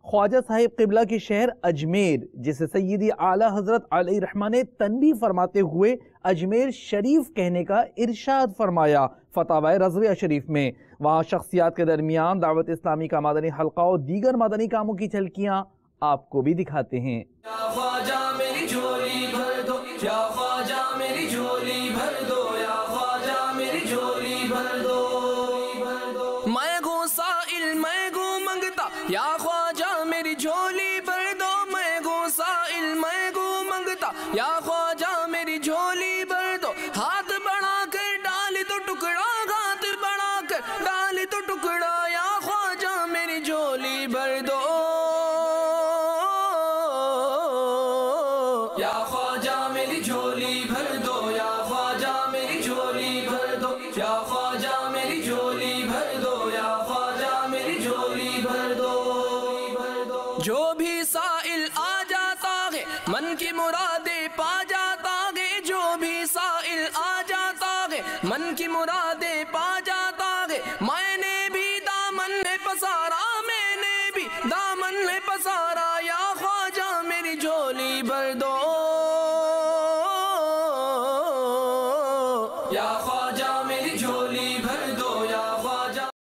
خواجہ صاحب قبلہ کے شہر اجمیر، جسے سیدی اعلیٰ حضرت علیہ رحمہ نے تنبیہ فرماتے ہوئے اجمیر شریف کہنے کا ارشاد فرمایا فتاوی رضویہ شریف میں، وہاں شخصیات کے درمیان دعوت اسلامی کا مدنی حلقہ اور دیگر مدنی کاموں کی جھلکیاں آپ کو بھی دکھاتے ہیں۔ یا خواجہ میری جھولی بھر دو، یا خواجہ میری جھولی بھر دو، یا خواجہ میری جھولی بھر دو۔ میں گو سائل میں گو منگتا، یا خواجہ میری جھولی بھر دو۔ میں گو سائل میں گو منگتا، یا خواجہ میری جھولی بھر دو۔ ہاتھ بڑھا کر ڈال تو ٹکڑا، ہاتھ بڑھا کر ڈال تو ٹکڑا، یا خواجہ میری جھولی بھر دو۔ یا خواجہ میری جھولی بھر دو، یا خواجہ میری جھولی بھر دو، یا خواجہ میری جھولی بھر دو، یا خواجہ میری جھولی بھر دو۔ جو بھی سائل آ جاتا ہے من کی مرادیں پا جاتا ہے، جو بھی سائل آ جاتا ہے من کی مرادیں پا جاتا ہے۔ میں نے بھی دامن میں پسارا، میں نے بھی دامن میں پسارا، یا خواجہ میری جھولی بھر دو۔ یا خواجہ میری جھولی